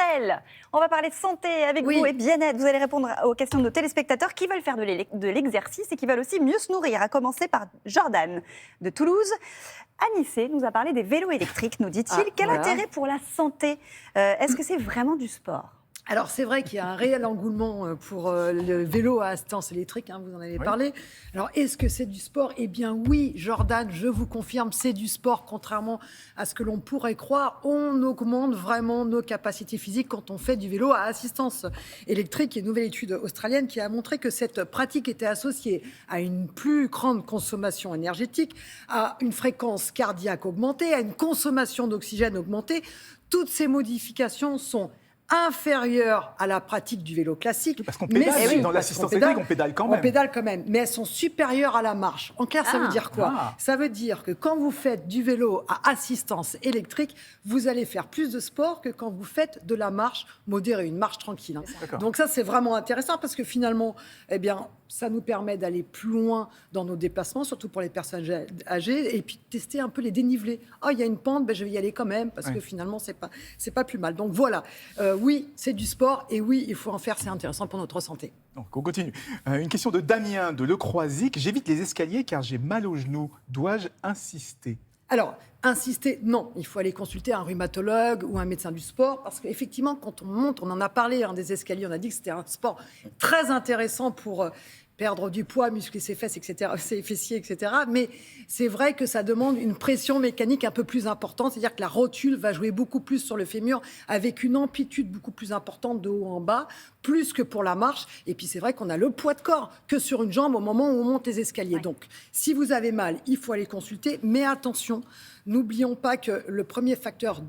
Estelle. On va parler de santé avec vous et bien-être. Vous allez répondre aux questions de nos téléspectateurs qui veulent faire de l'exercice et qui veulent aussi mieux se nourrir. À commencer par Jordan de Toulouse. Anissé nous a parlé des vélos électriques, nous dit-il. Quel intérêt pour la santé? Est-ce que c'est vraiment du sport? Alors, c'est vrai qu'il y a un réel engouement pour le vélo à assistance électrique, vous en avez parlé. Alors, est-ce que c'est du sport? Eh bien oui, Jordan, je vous confirme, c'est du sport, contrairement à ce que l'on pourrait croire. On augmente vraiment nos capacités physiques quand on fait du vélo à assistance électrique. Il y a une nouvelle étude australienne qui a montré que cette pratique était associée à une plus grande consommation énergétique, à une fréquence cardiaque augmentée, à une consommation d'oxygène augmentée. Toutes ces modifications sont inférieures à la pratique du vélo classique. Parce qu'on pédale, dans l'assistance électrique, on pédale quand même. On pédale quand même, mais elles sont supérieures à la marche. En clair, ça veut dire quoi? Ça veut dire que quand vous faites du vélo à assistance électrique, vous allez faire plus de sport que quand vous faites de la marche modérée, une marche tranquille. Donc ça, c'est vraiment intéressant parce que finalement, ça nous permet d'aller plus loin dans nos déplacements, surtout pour les personnes âgées, et puis tester un peu les dénivelés. Il y a une pente, je vais y aller quand même, parce que finalement, c'est pas plus mal. Donc voilà, oui, c'est du sport, et oui, il faut en faire, c'est intéressant pour notre santé. Donc on continue. Une question de Damien de Le Croisic. J'évite les escaliers car j'ai mal aux genoux. Dois-je insister? Alors, insister, non. Il faut aller consulter un rhumatologue ou un médecin du sport parce qu'effectivement, quand on monte, on en a parlé des escaliers, on a dit que c'était un sport très intéressant pour perdre du poids, muscler ses fesses, etc., ses fessiers, etc. Mais c'est vrai que ça demande une pression mécanique un peu plus importante, c'est-à-dire que la rotule va jouer beaucoup plus sur le fémur avec une amplitude beaucoup plus importante de haut en bas, plus que pour la marche. Et puis c'est vrai qu'on a le poids de corps que sur une jambe au moment où on monte les escaliers. Donc si vous avez mal, il faut aller consulter, mais attention, n'oublions pas que le premier facteur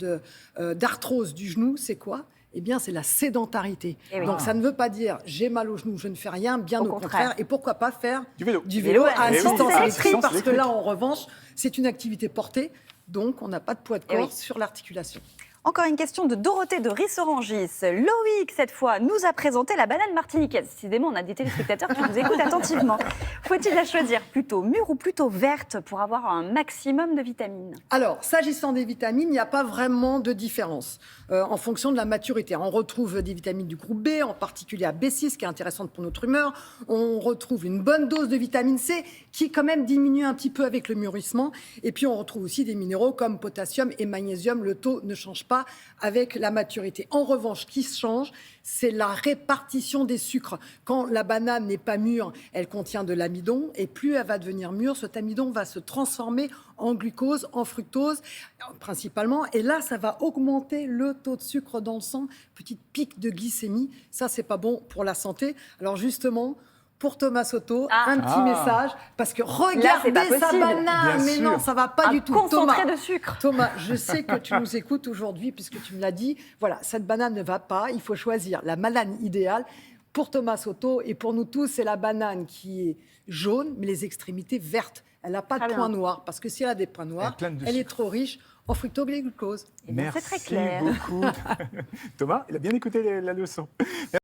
d'arthrose du genou, c'est quoi ? Eh bien, c'est la sédentarité. Donc, ça ne veut pas dire j'ai mal au genou, je ne fais rien, bien au contraire. Et pourquoi pas faire du vélo à assistance électrique? Parce que là, en revanche, c'est une activité portée, donc on n'a pas de poids de corps sur l'articulation. Encore une question de Dorothée de Rissorangis. Loïc, cette fois, nous a présenté la banane martiniquaise. Décidément, on a des téléspectateurs qui nous écoutent attentivement. Faut-il la choisir plutôt mûre ou plutôt verte pour avoir un maximum de vitamines? Alors, s'agissant des vitamines, il n'y a pas vraiment de différence en fonction de la maturité. On retrouve des vitamines du groupe B, en particulier à B6, qui est intéressante pour notre humeur. On retrouve une bonne dose de vitamine C, qui quand même diminue un petit peu avec le mûrissement. Et puis, on retrouve aussi des minéraux comme potassium et magnésium. Le taux ne change pas avec la maturité. En revanche, ce qui change, c'est la répartition des sucres. Quand la banane n'est pas mûre, elle contient de l'amidon, et plus elle va devenir mûre, cet amidon va se transformer en glucose, en fructose, principalement. Et là, ça va augmenter le taux de sucre dans le sang, petite pic de glycémie. Ça, c'est pas bon pour la santé. Alors justement, pour Thomas Soto, un petit message, parce que regardez sa banane, mais non, ça va pas du tout. Concentré de sucre. Thomas, je sais que tu nous écoutes aujourd'hui, puisque tu me l'as dit. Voilà, cette banane ne va pas, il faut choisir la banane idéale. Pour Thomas Soto et pour nous tous, c'est la banane qui est jaune, mais les extrémités vertes. Elle n'a pas de points noirs, parce que si elle a des points noirs, elle est trop riche en fructoglucose. Merci c'est très clair. beaucoup. Thomas, il a bien écouté la leçon.